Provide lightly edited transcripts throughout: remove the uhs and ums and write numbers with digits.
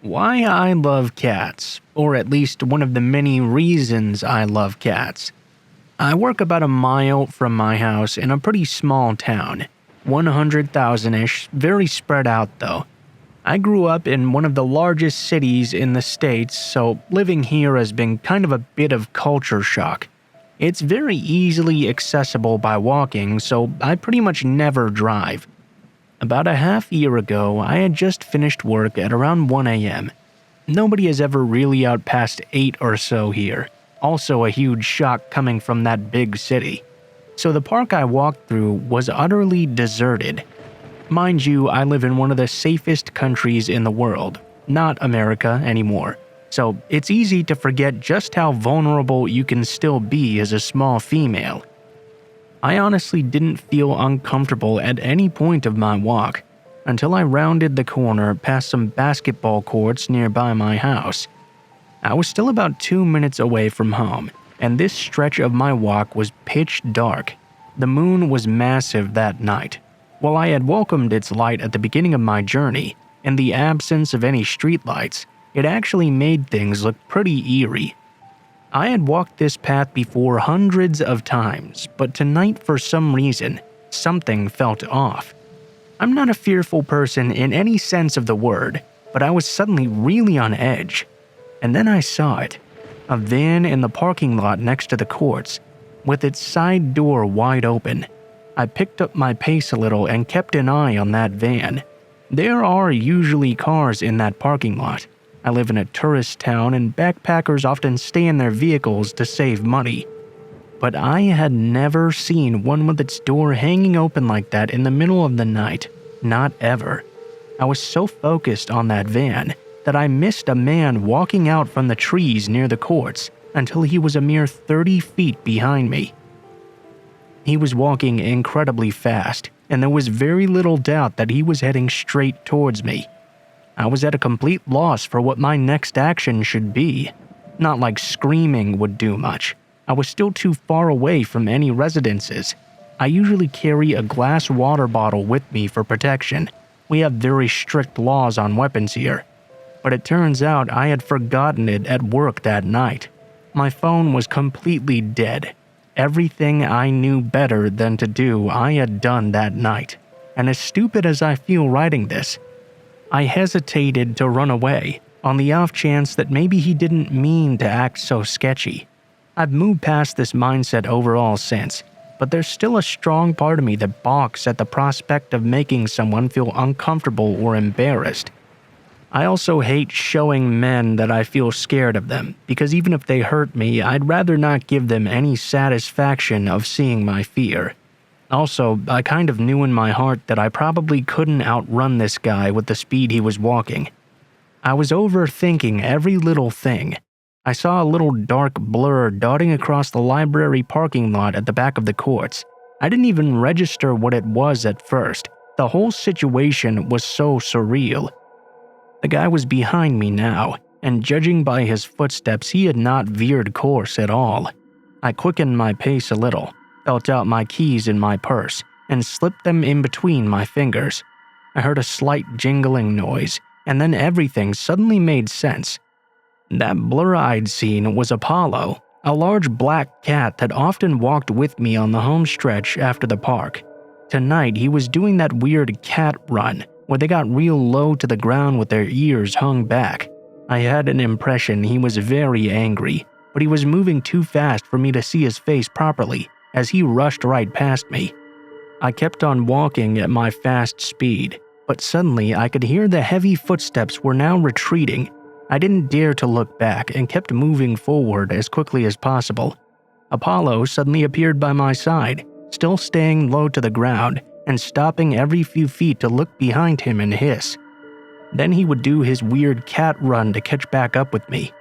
Why I love cats, or at least one of the many reasons I love cats. I work about a mile from my house in a pretty small town, 100,000-ish, very spread out though. I grew up in one of the largest cities in the States, so living here has been kind of a bit of culture shock. It's very easily accessible by walking, so I pretty much never drive. About a half year ago, I had just finished work at around 1 a.m. Nobody is ever really out past 8 or so here, also a huge shock coming from that big city. So the park I walked through was utterly deserted. Mind you, I live in one of the safest countries in the world, not America anymore, so it's easy to forget just how vulnerable you can still be as a small female. I honestly didn't feel uncomfortable at any point of my walk until I rounded the corner past some basketball courts nearby my house. I was still about 2 minutes away from home, and this stretch of my walk was pitch dark. The moon was massive that night. While I had welcomed its light at the beginning of my journey, in the absence of any streetlights, it actually made things look pretty eerie. I had walked this path before hundreds of times, but tonight for some reason, something felt off. I'm not a fearful person in any sense of the word, but I was suddenly really on edge. And then I saw it. A van in the parking lot next to the courts, with its side door wide open. I picked up my pace a little and kept an eye on that van. There are usually cars in that parking lot. I live in a tourist town and backpackers often stay in their vehicles to save money. But I had never seen one with its door hanging open like that in the middle of the night. Not ever. I was so focused on that van that I missed a man walking out from the trees near the courts until he was a mere 30 feet behind me. He was walking incredibly fast, and there was very little doubt that he was heading straight towards me. I was at a complete loss for what my next action should be. Not like screaming would do much. I was still too far away from any residences. I usually carry a glass water bottle with me for protection. We have very strict laws on weapons here. But it turns out I had forgotten it at work that night. My phone was completely dead. Everything I knew better than to do, I had done that night. And as stupid as I feel writing this, I hesitated to run away, on the off chance that maybe he didn't mean to act so sketchy. I've moved past this mindset overall since, but there's still a strong part of me that balks at the prospect of making someone feel uncomfortable or embarrassed. I also hate showing men that I feel scared of them, because even if they hurt me, I'd rather not give them any satisfaction of seeing my fear. Also, I kind of knew in my heart that I probably couldn't outrun this guy with the speed he was walking. I was overthinking every little thing. I saw a little dark blur darting across the library parking lot at the back of the courts. I didn't even register what it was at first. The whole situation was so surreal. The guy was behind me now, and judging by his footsteps, he had not veered course at all. I quickened my pace a little, felt out my keys in my purse, and slipped them in between my fingers. I heard a slight jingling noise, and then everything suddenly made sense. That blur I'd seen was Apollo, a large black cat that often walked with me on the home stretch after the park. Tonight, he was doing that weird cat run, where they got real low to the ground with their ears hung back. I had an impression he was very angry, but he was moving too fast for me to see his face properly as he rushed right past me. I kept on walking at my fast speed, but suddenly I could hear the heavy footsteps were now retreating. I didn't dare to look back and kept moving forward as quickly as possible. Apollo suddenly appeared by my side, still staying low to the ground, and stopping every few feet to look behind him and hiss. Then he would do his weird cat run to catch back up with me.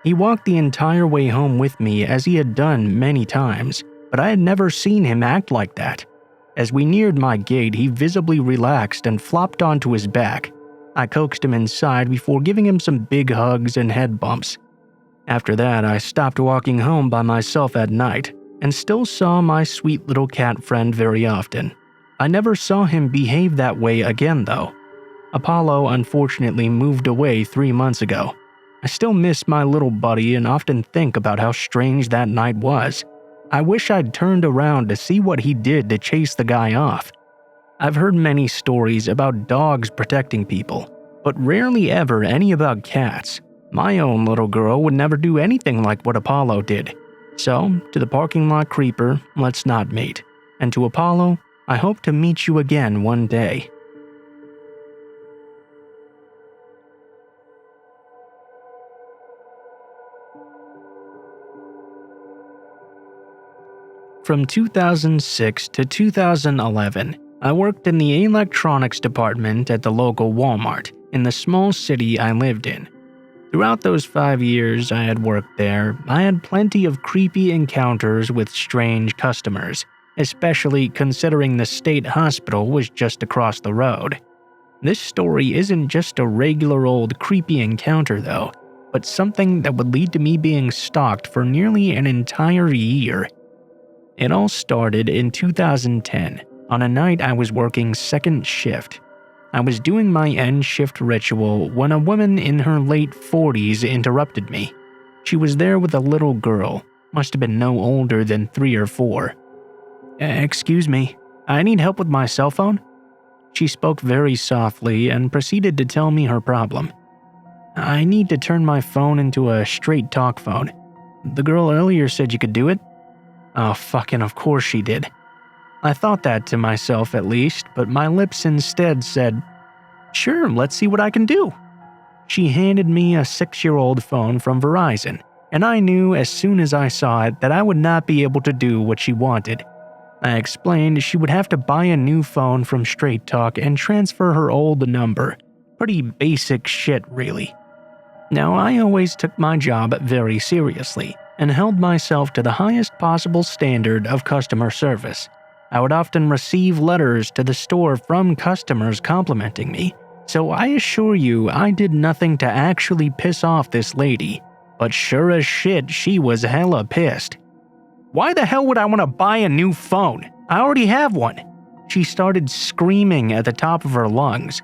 He walked the entire way home with me as he had done many times, but I had never seen him act like that. As we neared my gate, he visibly relaxed and flopped onto his back. I coaxed him inside before giving him some big hugs and head bumps. After that, I stopped walking home by myself at night, and still saw my sweet little cat friend very often. I never saw him behave that way again though. Apollo unfortunately moved away 3 months ago. I still miss my little buddy and often think about how strange that night was. I wish I'd turned around to see what he did to chase the guy off. I've heard many stories about dogs protecting people, but rarely ever any about cats. My own little girl would never do anything like what Apollo did. So, to the parking lot creeper, let's not meet. And to Apollo, I hope to meet you again one day. From 2006 to 2011, I worked in the electronics department at the local Walmart in the small city I lived in. Throughout those 5 years I had worked there, I had plenty of creepy encounters with strange customers, especially considering the state hospital was just across the road. This story isn't just a regular old creepy encounter though, but something that would lead to me being stalked for nearly an entire year. It all started in 2010, on a night I was working second shift. I was doing my end shift ritual when a woman in her late 40s interrupted me. She was there with a little girl, must have been no older than 3 or 4. "Excuse me, I need help with my cell phone?" She spoke very softly and proceeded to tell me her problem. "I need to turn my phone into a straight talk phone. The girl earlier said you could do it." Oh, fucking of course she did. I thought that to myself at least, but my lips instead said, "Sure, let's see what I can do." She handed me a 6-year-old phone from Verizon, and I knew as soon as I saw it that I would not be able to do what she wanted. I explained she would have to buy a new phone from Straight Talk and transfer her old number. Pretty basic shit, really. Now, I always took my job very seriously and held myself to the highest possible standard of customer service. I would often receive letters to the store from customers complimenting me, so I assure you I did nothing to actually piss off this lady, but sure as shit she was hella pissed. "Why the hell would I want to buy a new phone? I already have one." She started screaming at the top of her lungs.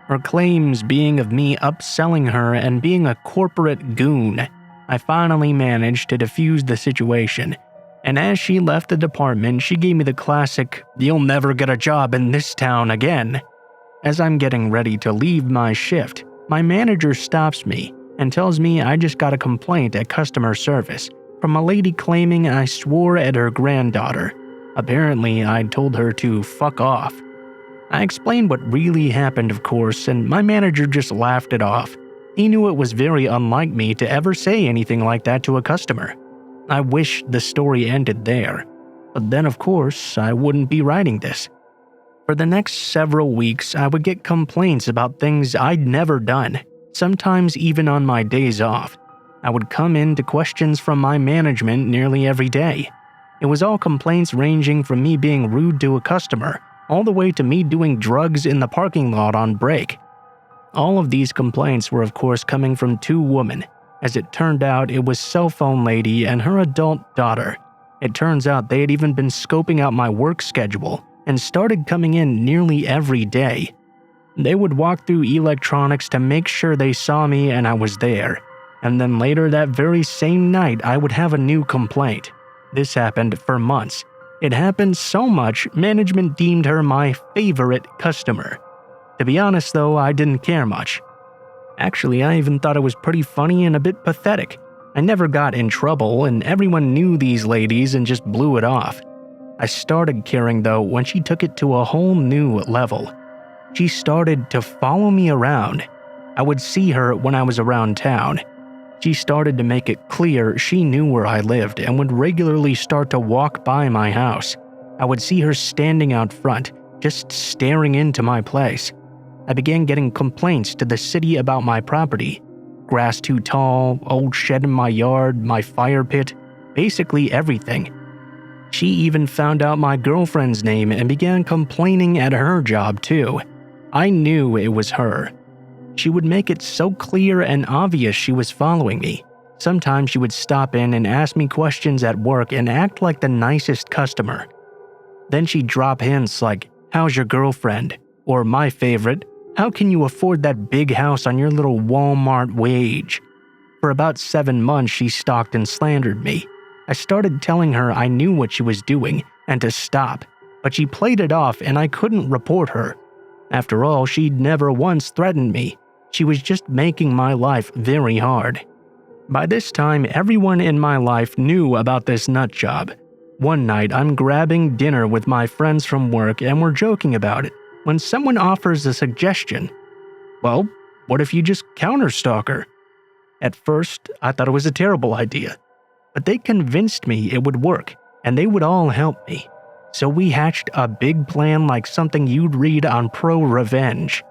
Her claims being of me upselling her and being a corporate goon. I finally managed to defuse the situation, and as she left the department, she gave me the classic, "You'll never get a job in this town again." As I'm getting ready to leave my shift, my manager stops me and tells me I just got a complaint at customer service from a lady claiming I swore at her granddaughter. Apparently, I'd told her to fuck off. I explained what really happened, of course, and my manager just laughed it off. He knew it was very unlike me to ever say anything like that to a customer. I wish the story ended there, but then of course I wouldn't be writing this. For the next several weeks, I would get complaints about things I'd never done, sometimes even on my days off. I would come into questions from my management nearly every day. It was all complaints ranging from me being rude to a customer, all the way to me doing drugs in the parking lot on break. All of these complaints were of course coming from 2 women. As it turned out, it was cell phone lady and her adult daughter. It turns out they had even been scoping out my work schedule and started coming in nearly every day. They would walk through electronics to make sure they saw me and I was there. And then later that very same night, I would have a new complaint. This happened for months. It happened so much, management deemed her my favorite customer. To be honest though, I didn't care much. Actually, I even thought it was pretty funny and a bit pathetic. I never got in trouble and everyone knew these ladies and just blew it off. I started caring though when she took it to a whole new level. She started to follow me around. I would see her when I was around town. She started to make it clear she knew where I lived and would regularly start to walk by my house. I would see her standing out front, just staring into my place. I began getting complaints to the city about my property. Grass too tall, old shed in my yard, my fire pit, basically everything. She even found out my girlfriend's name and began complaining at her job too. I knew it was her. She would make it so clear and obvious she was following me. Sometimes she would stop in and ask me questions at work and act like the nicest customer. Then she'd drop hints like, "How's your girlfriend?" or my favorite, How can you afford that big house on your little Walmart wage? For about 7 months, she stalked and slandered me. I started telling her I knew what she was doing and to stop, but she played it off and I couldn't report her. After all, she'd never once threatened me. She was just making my life very hard. By this time, everyone in my life knew about this nut job. One night, I'm grabbing dinner with my friends from work and we're joking about it, when someone offers a suggestion. Well, what if you just counterstalk her? At first, I thought it was a terrible idea, but they convinced me it would work and they would all help me. So we hatched a big plan like something you'd read on Pro Revenge.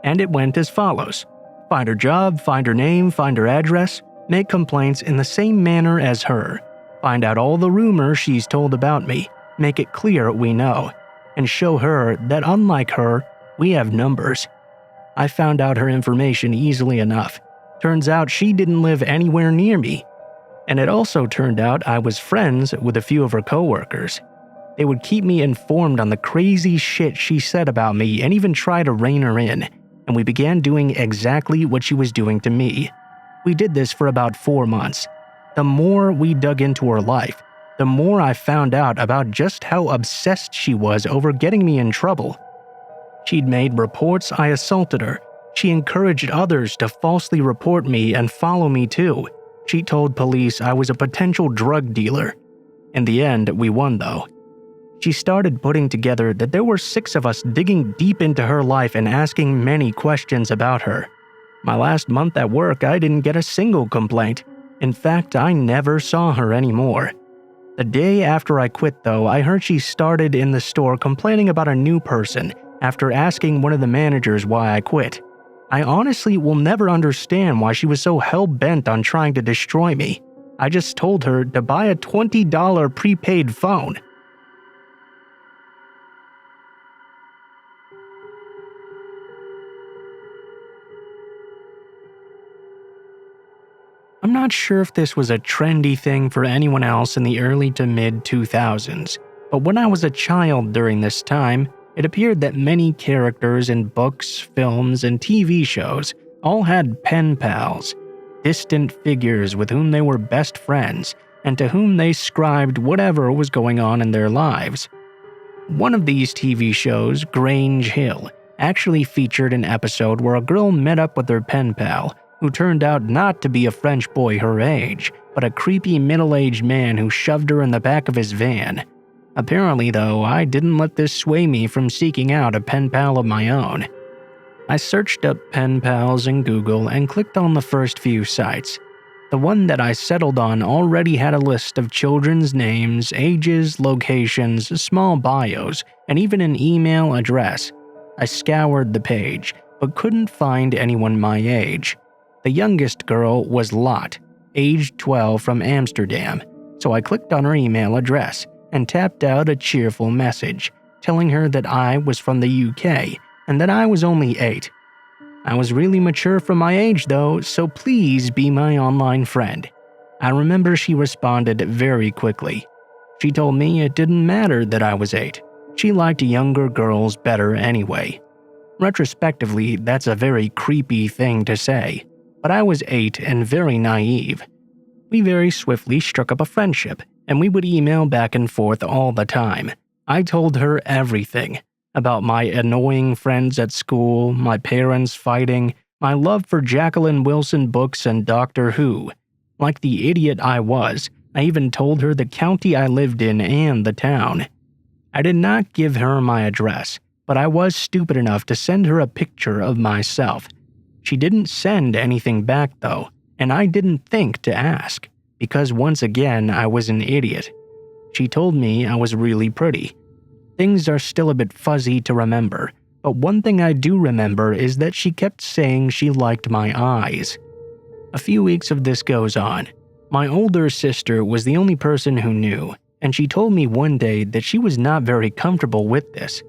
And it went as follows. Find her job, find her name, find her address, make complaints in the same manner as her, find out all the rumors she's told about me, make it clear we know, and show her that unlike her, we have numbers. I found out her information easily enough. Turns out she didn't live anywhere near me. And it also turned out I was friends with a few of her coworkers. They would keep me informed on the crazy shit she said about me and even try to rein her in, and we began doing exactly what she was doing to me. We did this for about 4 months. The more we dug into her life, the more I found out about just how obsessed she was over getting me in trouble. She'd made reports I assaulted her. She encouraged others to falsely report me and follow me too. She told police I was a potential drug dealer. In the end, we won though. She started putting together that there were 6 of us digging deep into her life and asking many questions about her. My last month at work, I didn't get a single complaint. In fact, I never saw her anymore. The day after I quit though, I heard she started in the store complaining about a new person after asking one of the managers why I quit. I honestly will never understand why she was so hell-bent on trying to destroy me. I just told her to buy a $20 prepaid phone. I'm not sure if this was a trendy thing for anyone else in the early to mid-2000s, but when I was a child during this time, it appeared that many characters in books, films, and TV shows all had pen pals, distant figures with whom they were best friends and to whom they scribed whatever was going on in their lives. One of these TV shows, Grange Hill, actually featured an episode where a girl met up with her pen pal, who turned out not to be a French boy her age, but a creepy middle-aged man who shoved her in the back of his van. Apparently, though, I didn't let this sway me from seeking out a pen pal of my own. I searched up pen pals in Google and clicked on the first few sites. The one that I settled on already had a list of children's names, ages, locations, small bios, and even an email address. I scoured the page, but couldn't find anyone my age. The youngest girl was Lot, aged 12 from Amsterdam, so I clicked on her email address and tapped out a cheerful message, telling her that I was from the UK and that I was only 8. I was really mature for my age though, so please be my online friend. I remember she responded very quickly. She told me it didn't matter that I was 8. She liked younger girls better anyway. Retrospectively, that's a very creepy thing to say, but I was 8 and very naive. We very swiftly struck up a friendship, and we would email back and forth all the time. I told her everything about my annoying friends at school, my parents fighting, my love for Jacqueline Wilson books and Doctor Who. Like the idiot I was, I even told her the county I lived in and the town. I did not give her my address, but I was stupid enough to send her a picture of myself. She didn't send anything back though, and I didn't think to ask, because once again I was an idiot. She told me I was really pretty. Things are still a bit fuzzy to remember, but one thing I do remember is that she kept saying she liked my eyes. A few weeks of this goes on. My older sister was the only person who knew, and she told me one day that she was not very comfortable with this.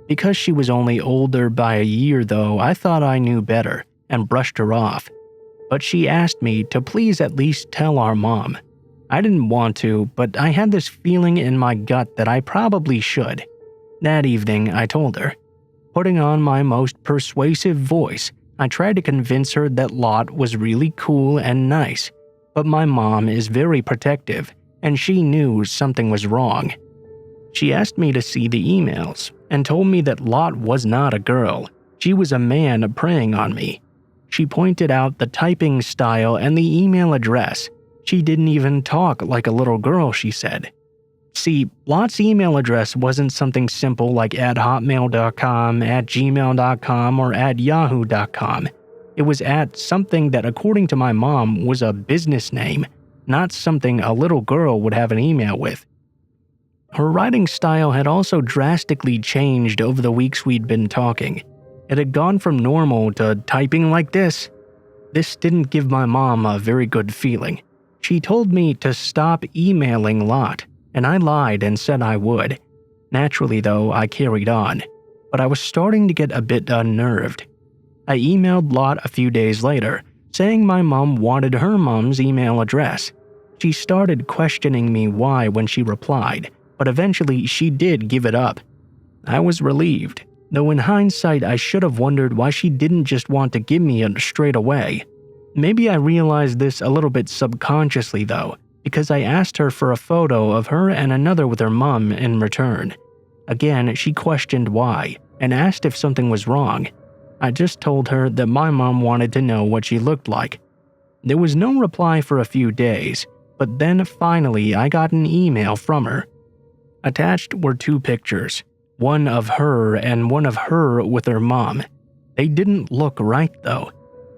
Because she was only older by a year though, I thought I knew better and brushed her off. But she asked me to please at least tell our mom. I didn't want to, but I had this feeling in my gut that I probably should. That evening, I told her. Putting on my most persuasive voice, I tried to convince her that Lot was really cool and nice, but my mom is very protective, and she knew something was wrong. She asked me to see the emails and told me that Lot was not a girl. She was a man preying on me. She pointed out the typing style and the email address. She didn't even talk like a little girl, she said. See, Lot's email address wasn't something simple like @hotmail.com, @gmail.com, or @yahoo.com. It was something that, according to my mom, was a business name, not something a little girl would have an email with. Her writing style had also drastically changed over the weeks we'd been talking. It had gone from normal to typing like this. This didn't give my mom a very good feeling. She told me to stop emailing Lot, and I lied and said I would. Naturally, though, I carried on, but I was starting to get a bit unnerved. I emailed Lot a few days later, saying my mom wanted her mom's email address. She started questioning me why when she replied, but eventually she did give it up. I was relieved, though in hindsight I should have wondered why she didn't just want to give me it straight away. Maybe I realized this a little bit subconsciously though, because I asked her for a photo of her and another with her mom in return. Again, she questioned why, and asked if something was wrong. I just told her that my mom wanted to know what she looked like. There was no reply for a few days, but then finally I got an email from her. Attached were two pictures, one of her and one of her with her mom. They didn't look right though.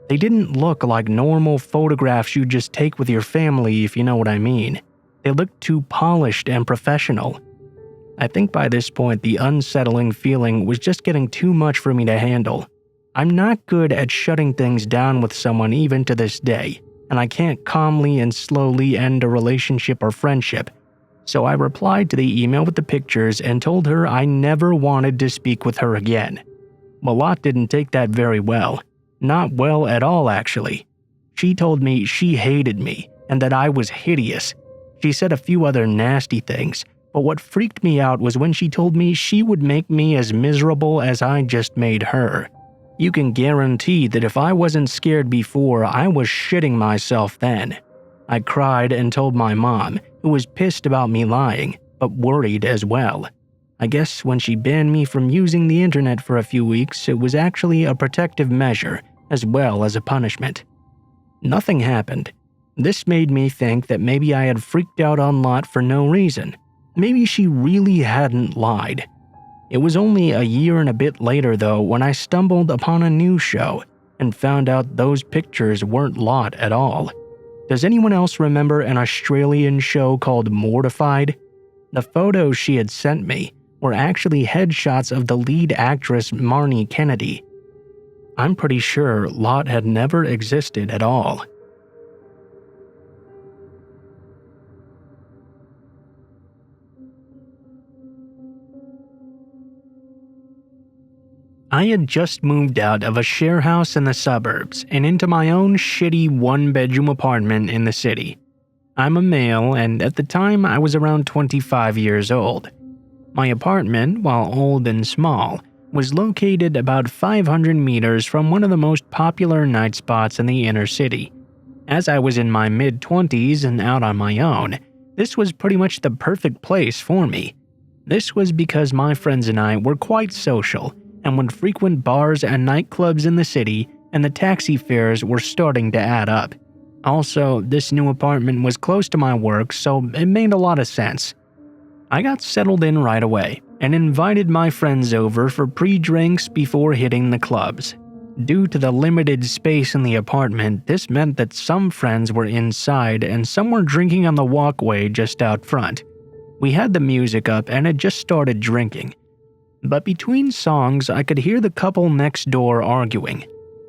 They didn't look like normal photographs you just take with your family, if you know what I mean. They looked too polished and professional. I think by this point the unsettling feeling was just getting too much for me to handle. I'm not good at shutting things down with someone even to this day, and I can't calmly and slowly end a relationship or friendship. So I replied to the email with the pictures and told her I never wanted to speak with her again. Well, Lot didn't take that very well. Not well at all, actually. She told me she hated me and that I was hideous. She said a few other nasty things, but what freaked me out was when she told me she would make me as miserable as I just made her. You can guarantee that if I wasn't scared before, I was shitting myself then. I cried and told my mom, who was pissed about me lying, but worried as well. I guess when she banned me from using the internet for a few weeks, it was actually a protective measure, as well as a punishment. Nothing happened. This made me think that maybe I had freaked out on Lot for no reason. Maybe she really hadn't lied. It was only a year and a bit later, though, when I stumbled upon a news show and found out those pictures weren't Lot at all. Does anyone else remember an Australian show called Mortified? The photos she had sent me were actually headshots of the lead actress Marnie Kennedy. I'm pretty sure Lot had never existed at all. I had just moved out of a share house in the suburbs and into my own shitty one-bedroom apartment in the city. I'm a male, and at the time I was around 25 years old. My apartment, while old and small, was located about 500 meters from one of the most popular night spots in the inner city. As I was in my mid-20s and out on my own, this was pretty much the perfect place for me. This was because my friends and I were quite social and would frequent bars and nightclubs in the city, and the taxi fares were starting to add up. Also, this new apartment was close to my work, so it made a lot of sense. I got settled in right away and invited my friends over for pre-drinks before hitting the clubs. Due to the limited space in the apartment, this meant that some friends were inside and some were drinking on the walkway just out front. We had the music up and had just started drinking. But between songs, I could hear the couple next door arguing.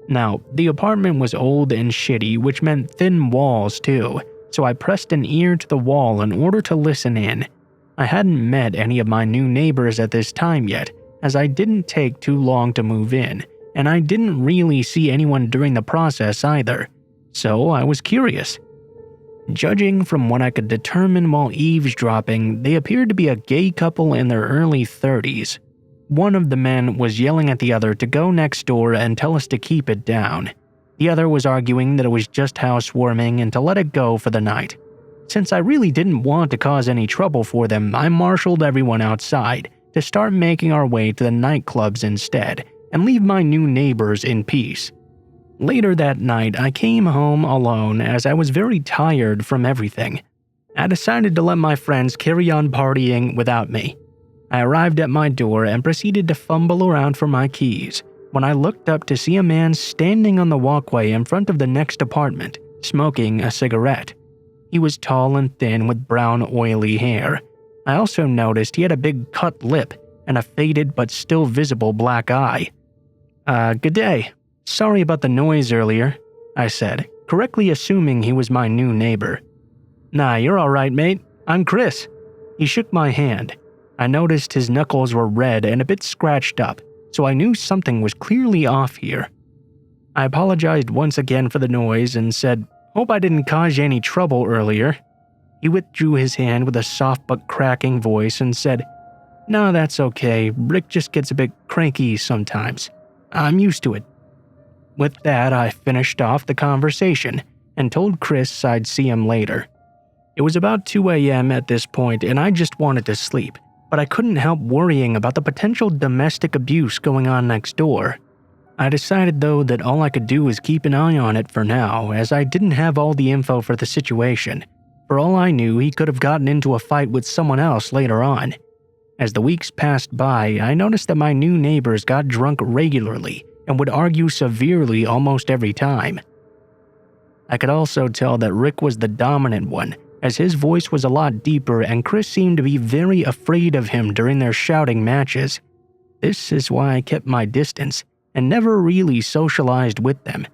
Now, the apartment was old and shitty, which meant thin walls too, so I pressed an ear to the wall in order to listen in. I hadn't met any of my new neighbors at this time yet, as I didn't take too long to move in, and I didn't really see anyone during the process either, so I was curious. Judging from what I could determine while eavesdropping, they appeared to be a gay couple in their early 30s. One of the men was yelling at the other to go next door and tell us to keep it down. The other was arguing that it was just housewarming and to let it go for the night. Since I really didn't want to cause any trouble for them, I marshaled everyone outside to start making our way to the nightclubs instead and leave my new neighbors in peace. Later that night, I came home alone as I was very tired from everything. I decided to let my friends carry on partying without me. I arrived at my door and proceeded to fumble around for my keys when I looked up to see a man standing on the walkway in front of the next apartment, smoking a cigarette. He was tall and thin with brown oily hair. I also noticed he had a big cut lip and a faded but still visible black eye. Good day. Sorry about the noise earlier, I said, correctly assuming he was my new neighbor. Nah, you're alright, mate. I'm Chris. He shook my hand. I noticed his knuckles were red and a bit scratched up, so I knew something was clearly off here. I apologized once again for the noise and said, "Hope I didn't cause you any trouble earlier." He withdrew his hand with a soft but cracking voice and said, "No, that's okay. Rick just gets a bit cranky sometimes. I'm used to it." With that, I finished off the conversation and told Chris I'd see him later. It was about 2 a.m. at this point and I just wanted to sleep, but I couldn't help worrying about the potential domestic abuse going on next door. I decided though that all I could do was keep an eye on it for now, as I didn't have all the info for the situation. For all I knew, he could have gotten into a fight with someone else later on. As the weeks passed by, I noticed that my new neighbors got drunk regularly and would argue severely almost every time. I could also tell that Rick was the dominant one, as his voice was a lot deeper and Chris seemed to be very afraid of him during their shouting matches. This is why I kept my distance and never really socialized with them.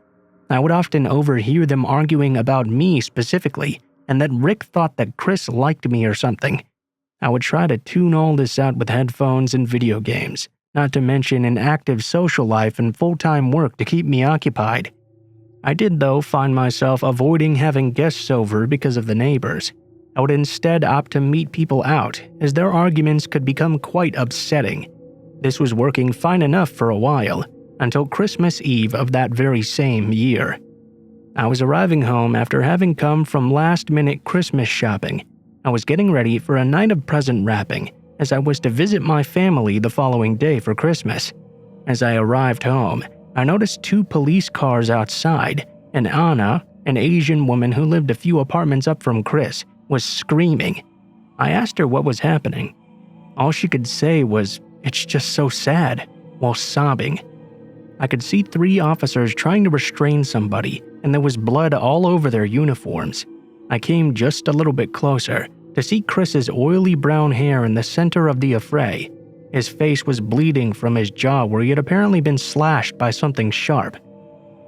I would often overhear them arguing about me specifically, and that Rick thought that Chris liked me or something. I would try to tune all this out with headphones and video games, not to mention an active social life and full-time work to keep me occupied. I did, though, find myself avoiding having guests over because of the neighbors. I would instead opt to meet people out, as their arguments could become quite upsetting. This was working fine enough for a while, until Christmas Eve of that very same year. I was arriving home after having come from last-minute Christmas shopping. I was getting ready for a night of present wrapping, as I was to visit my family the following day for Christmas. As I arrived home, I noticed 2 police cars outside, and Anna, an Asian woman who lived a few apartments up from Chris, was screaming. I asked her what was happening. All she could say was, "It's just so sad," while sobbing. I could see 3 officers trying to restrain somebody, and there was blood all over their uniforms. I came just a little bit closer to see Chris's oily brown hair in the center of the affray. His face was bleeding from his jaw where he had apparently been slashed by something sharp.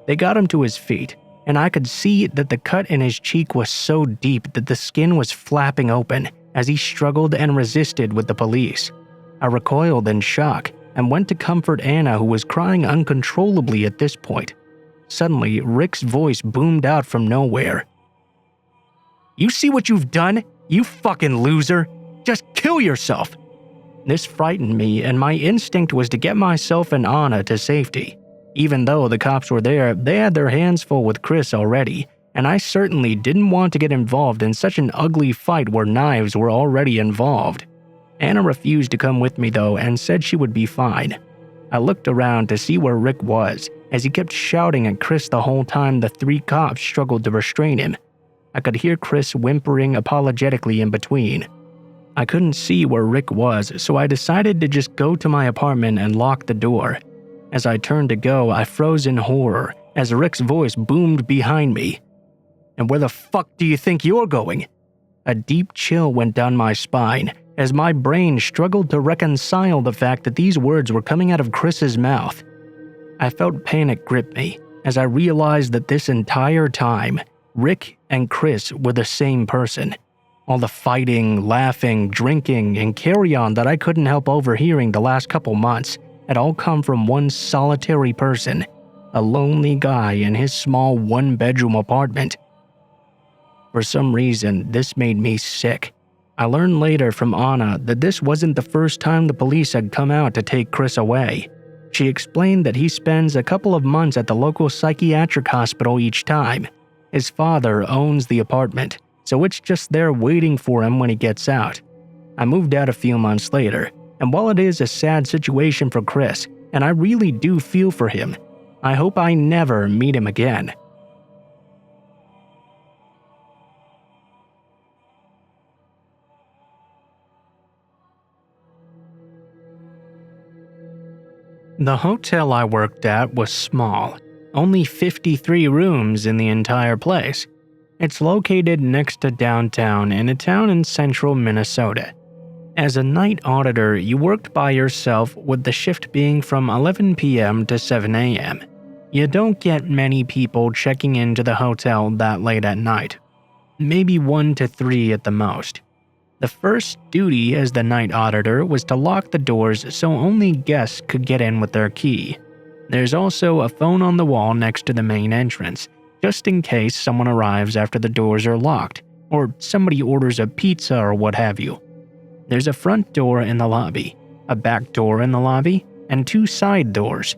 They got him to his feet, and I could see that the cut in his cheek was so deep that the skin was flapping open as he struggled and resisted with the police. I recoiled in shock and went to comfort Anna, who was crying uncontrollably at this point. Suddenly, Rick's voice boomed out from nowhere. "You see what you've done? You fucking loser! Just kill yourself!" This frightened me, and my instinct was to get myself and Anna to safety. Even though the cops were there, they had their hands full with Chris already, and I certainly didn't want to get involved in such an ugly fight where knives were already involved. Anna refused to come with me though and said she would be fine. I looked around to see where Rick was, as he kept shouting at Chris the whole time the 3 cops struggled to restrain him. I could hear Chris whimpering apologetically in between. I couldn't see where Rick was, so I decided to just go to my apartment and lock the door. As I turned to go, I froze in horror as Rick's voice boomed behind me. "And where the fuck do you think you're going?" A deep chill went down my spine as my brain struggled to reconcile the fact that these words were coming out of Chris's mouth. I felt panic grip me as I realized that this entire time, Rick and Chris were the same person. All the fighting, laughing, drinking, and carry-on that I couldn't help overhearing the last couple months had all come from one solitary person, a lonely guy in his small 1-bedroom apartment. For some reason, this made me sick. I learned later from Anna that this wasn't the first time the police had come out to take Chris away. She explained that he spends a couple of months at the local psychiatric hospital each time. His father owns the apartment, so it's just there waiting for him when he gets out. I moved out a few months later, and while it is a sad situation for Chris, and I really do feel for him, I hope I never meet him again. The hotel I worked at was small, only 53 rooms in the entire place. It's located next to downtown in a town in central Minnesota. As a night auditor, you worked by yourself with the shift being from 11 p.m. to 7 a.m. You don't get many people checking into the hotel that late at night. Maybe 1 to 3 at the most. The first duty as the night auditor was to lock the doors so only guests could get in with their key. There's also a phone on the wall next to the main entrance, just in case someone arrives after the doors are locked, or somebody orders a pizza or what have you. There's a front door in the lobby, a back door in the lobby, and 2 side doors.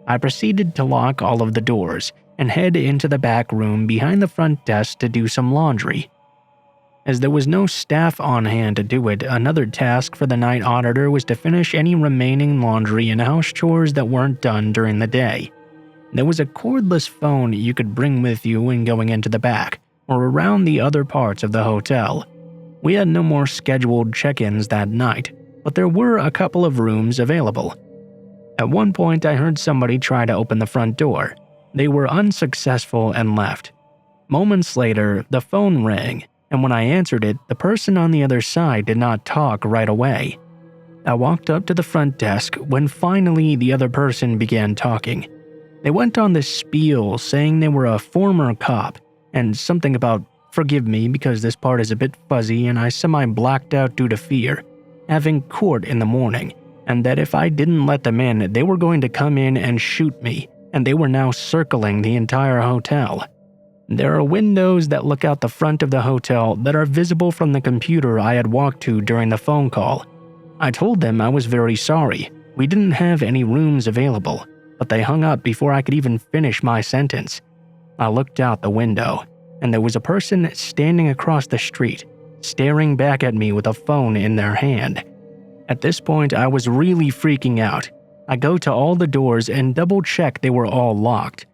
I proceeded to lock all of the doors and head into the back room behind the front desk to do some laundry. As there was no staff on hand to do it, another task for the night auditor was to finish any remaining laundry and house chores that weren't done during the day. There was a cordless phone you could bring with you when going into the back or around the other parts of the hotel. We had no more scheduled check-ins that night, but there were a couple of rooms available. At one point, I heard somebody try to open the front door. They were unsuccessful and left. Moments later, the phone rang, and when I answered it, the person on the other side did not talk right away. I walked up to the front desk when finally the other person began talking. They went on this spiel saying they were a former cop and something about forgive me because this part is a bit fuzzy and I semi-blacked out due to fear, having court in the morning, and that if I didn't let them in, they were going to come in and shoot me, and they were now circling the entire hotel. There are windows that look out the front of the hotel that are visible from the computer I had walked to during the phone call. I told them I was very sorry. We didn't have any rooms available, but they hung up before I could even finish my sentence. I looked out the window, and there was a person standing across the street, staring back at me with a phone in their hand. At this point, I was really freaking out. I go to all the doors and double-check they were all locked.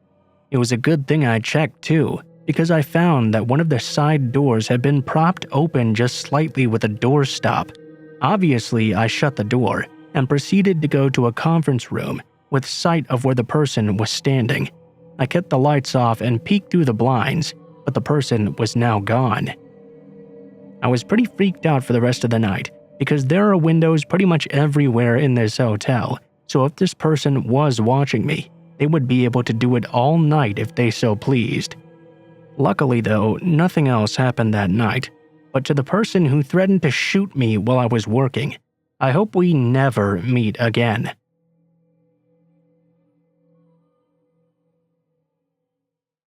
It was a good thing I checked too, because I found that one of the side doors had been propped open just slightly with a doorstop. Obviously, I shut the door and proceeded to go to a conference room with sight of where the person was standing. I kept the lights off and peeked through the blinds, but the person was now gone. I was pretty freaked out for the rest of the night because there are windows pretty much everywhere in this hotel, so if this person was watching me, they would be able to do it all night if they so pleased. Luckily though, nothing else happened that night, but to the person who threatened to shoot me while I was working, I hope we never meet again.